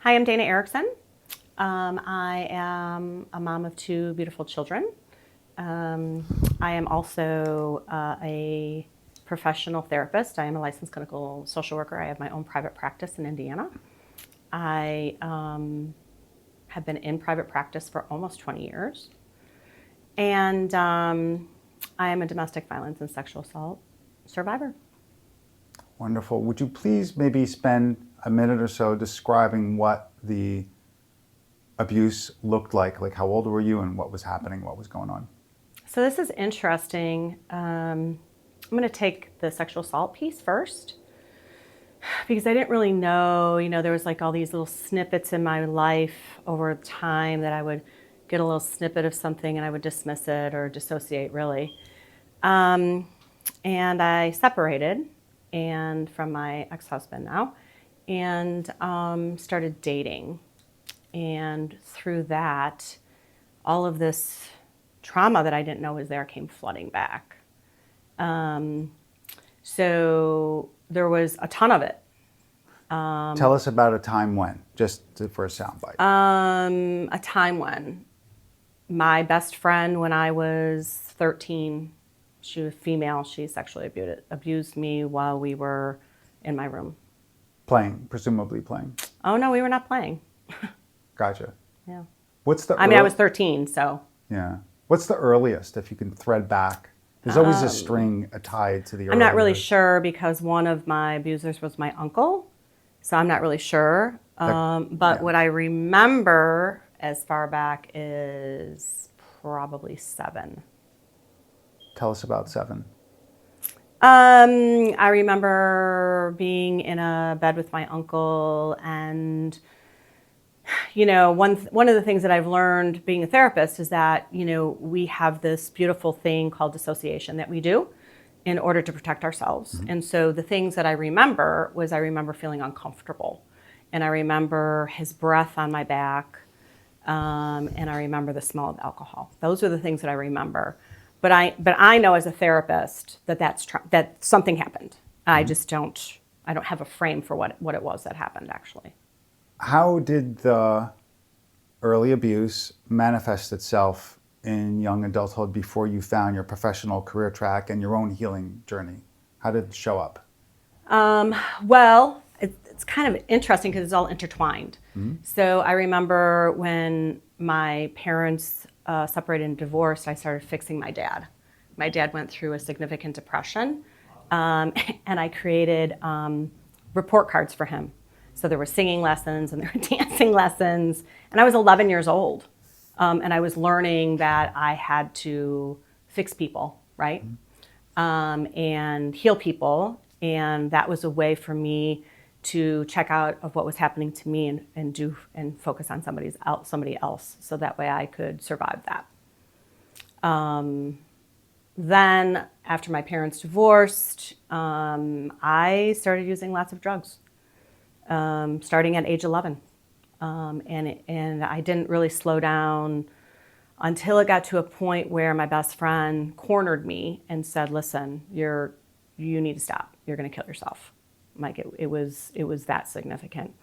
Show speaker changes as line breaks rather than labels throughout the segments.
Hi, I'm Dana Erickson. I am a mom of two beautiful children. I am also a professional therapist. I am a licensed clinical social worker. I have my own private practice in Indiana. I have been in private practice for almost 20 years. And I am a domestic violence and sexual assault survivor.
Wonderful. Would you please maybe spend a minute or so describing what the abuse looked like how old were you and what was happening, what was going on?
So this is interesting. I'm going to take the sexual assault piece first because I didn't really know, there was like all these little snippets in my life over time that I would get a little snippet of something and I would dismiss it or dissociate really. And I separated and from my ex-husband now and started dating. And through that, all of this trauma that I didn't know was there came flooding back. So there was a ton of it.
Tell us about a time when, for a soundbite.
A time when my best friend, when I was 13, she was female, she sexually abused me while we were in my room.
Presumably playing.
Oh no, we were not playing.
Gotcha.
Yeah.
I
was 13, so.
Yeah. What's the earliest, if you can thread back? There's always a string tied to the earliest.
I'm not really sure because one of my abusers was my uncle, so I'm not really sure. What I remember as far back is probably 7.
Tell us about 7.
I remember being in a bed with my uncle and one of the things that I've learned being a therapist is that, we have this beautiful thing called dissociation that we do in order to protect ourselves. Mm-hmm. And so the things that I remember feeling uncomfortable. And I remember his breath on my back. And I remember the smell of alcohol. Those are the things that I remember. But I know as a therapist that something happened. Mm-hmm. I don't have a frame for what it was that happened actually.
How did the early abuse manifest itself in young adulthood before you found your professional career track and your own healing journey? How did it show up?
It's kind of interesting because it's all intertwined. Mm-hmm. So I remember when my parents separated and divorced, I started fixing my dad. My dad went through a significant depression, and I created report cards for him. So there were singing lessons and there were dancing lessons. And I was 11 years old. And I was learning that I had to fix people, right? Mm-hmm. And heal people. And that was a way for me to check out of what was happening to me and focus on somebody else. So that way I could survive that. Then after my parents divorced, I started using lots of drugs. Starting at age 11. And I didn't really slow down until it got to a point where my best friend cornered me and said, listen, you need to stop. You're going to kill yourself. Like it was that significant.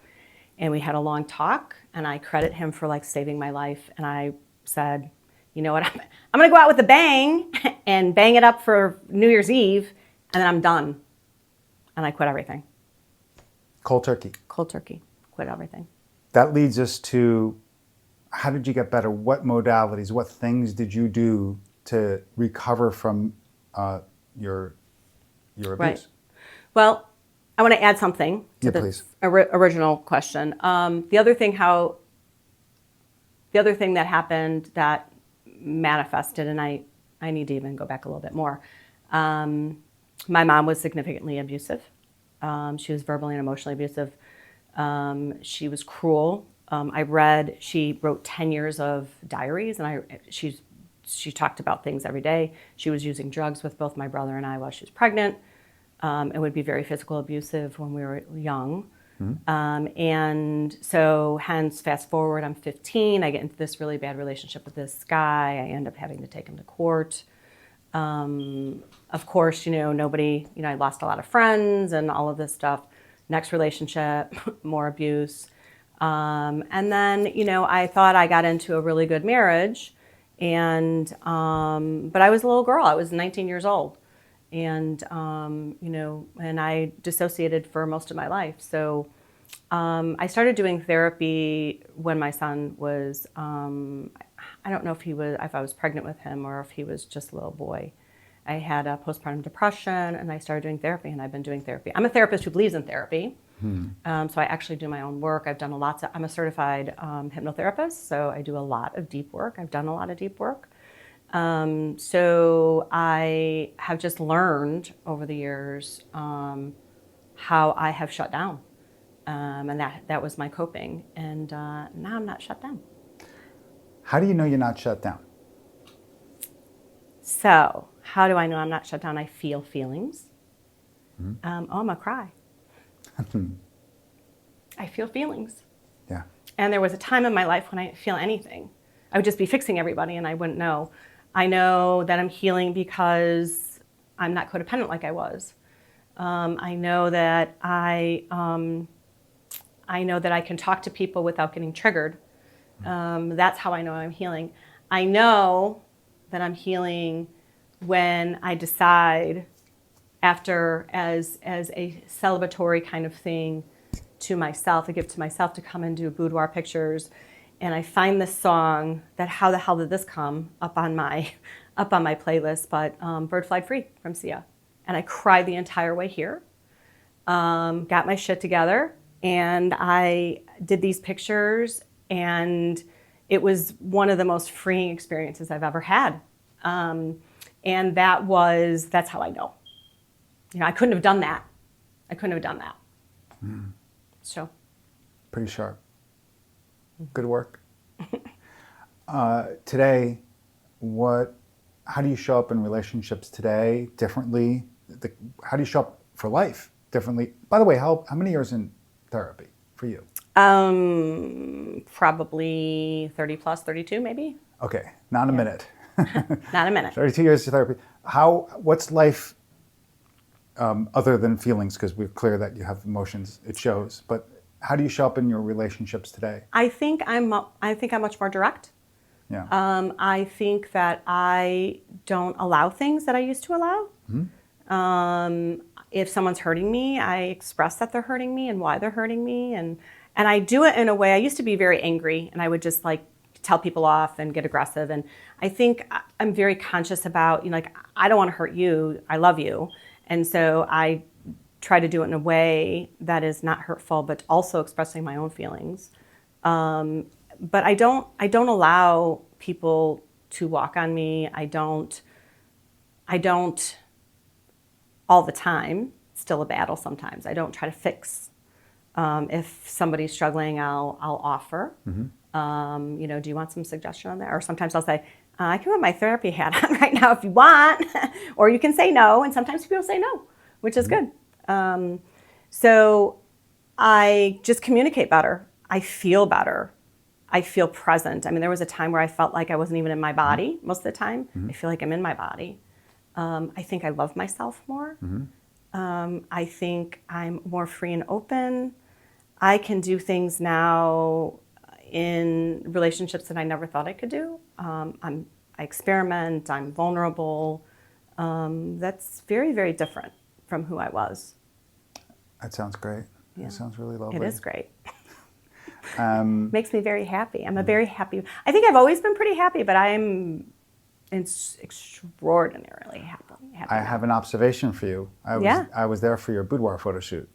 And we had a long talk and I credit him for saving my life. And I said, you know what, I'm going to go out with a bang and bang it up for New Year's Eve. And then I'm done. And I quit everything.
Cold turkey.
Cold turkey. Quit everything.
That leads us to, how did you get better? What modalities, what things did you do to recover from your abuse?
Right. Well, I want to add something to
please.
Original question. The other thing that happened that manifested, and I need to even go back a little bit more. My mom was significantly abusive. She was verbally and emotionally abusive. She was cruel. She wrote 10 years of diaries, and she talked about things every day. She was using drugs with both my brother and I while she was pregnant. It would be very physical abusive when we were young. Mm-hmm. And so hence, fast forward, I'm 15. I get into this really bad relationship with this guy. I end up having to take him to court. Of course, nobody, I lost a lot of friends and all of this stuff. Next relationship, more abuse. And then, I thought I got into a really good marriage, and but I was a little girl. I was 19 years old, and and I dissociated for most of my life. So I started doing therapy when my son was. I don't know if I was pregnant with him or if he was just a little boy. I had a postpartum depression, and I started doing therapy, and I've been doing therapy. I'm a therapist who believes in therapy. So I actually do my own work. I'm a certified hypnotherapist, so I do a lot of deep work. I've done a lot of deep work. So I have just learned over the years how I have shut down. And that was my coping. And now I'm not shut down.
How do you know you're not shut down?
So how do I know I'm not shut down? I feel feelings. I'm going to cry. I feel feelings.
Yeah.
And there was a time in my life when I didn't feel anything. I would just be fixing everybody and I wouldn't know. I know that I'm healing because I'm not codependent like I was. I know that I can talk to people without getting triggered. That's how I know I'm healing. I know that I'm healing when I decide after as a celebratory kind of thing to myself, a gift to myself, to come and do boudoir pictures, and I find this song that how the hell did this come up on my playlist? But Bird Flied Free from Sia, and I cried the entire way here. Got my shit together, and I did these pictures, and it was one of the most freeing experiences I've ever had. And that's how I know. I couldn't have done that. So.
Pretty sharp. Good work. Today, how do you show up in relationships today differently? How do you show up for life differently? By the way, how many years in therapy for you?
Probably 30 plus, 32 maybe.
Okay, not a minute.
Not a minute.
32 years of therapy. What's life other than feelings? Because we're clear that you have emotions, it shows. But how do you show up in your relationships today?
I think I'm much more direct.
Yeah.
I think that I don't allow things that I used to allow. If someone's hurting me, I express that they're hurting me and why they're hurting me, and I do it in a way. I used to be very angry, and I would just tell people off and get aggressive. And I think I'm very conscious about, I don't want to hurt you. I love you, and so I try to do it in a way that is not hurtful, but also expressing my own feelings. But I don't allow people to walk on me. I don't all the time. It's still a battle sometimes. I don't try to fix. If somebody's struggling, I'll offer. Do you want some suggestion on that? Or sometimes I'll say, I can put my therapy hat on right now if you want, or you can say no. And sometimes people say no, which is good. So I just communicate better. I feel better. I feel present. There was a time where I felt like I wasn't even in my body most of the time. I feel like I'm in my body. I think I love myself more. I think I'm more free and open. I can do things now in relationships that I never thought I could do. I experiment. I'm vulnerable. That's very, very different from who I was.
That sounds great.
Yeah.
That sounds really lovely.
It is great. Makes me very happy. I'm a very happy. I think I've always been pretty happy, but I'm extraordinarily happy.
I have an observation for you. I was there for your boudoir photo shoot,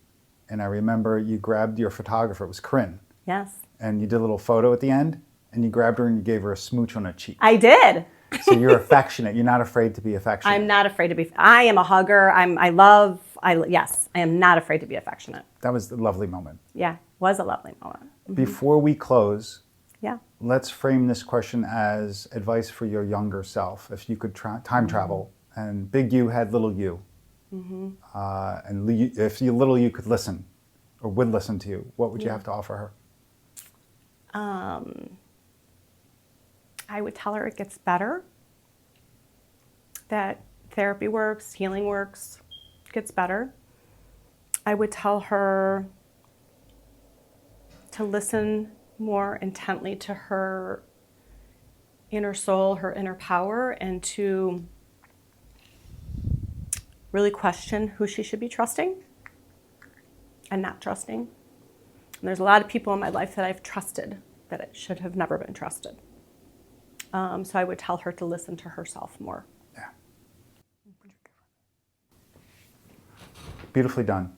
and I remember you grabbed your photographer. It was Corinne.
Yes.
And you did a little photo at the end, and you grabbed her and you gave her a smooch on her cheek.
I did.
So you're affectionate. You're not afraid to be affectionate.
I'm not afraid to be. I am a hugger. Yes, I am not afraid to be affectionate.
That was a lovely moment.
Yeah, was a lovely moment.
Before we close,
yeah,
let's frame this question as advice for your younger self. If you could time travel, and big you had little you, and if little you could listen, or would listen to you, what would you have to offer her?
I would tell her it gets better, that therapy works, healing works, gets better. I would tell her to listen more intently to her inner soul, her inner power, and to really question who she should be trusting and not trusting. And there's a lot of people in my life that I've trusted that it should have never been trusted. So I would tell her to listen to herself more.
Yeah. Beautifully done.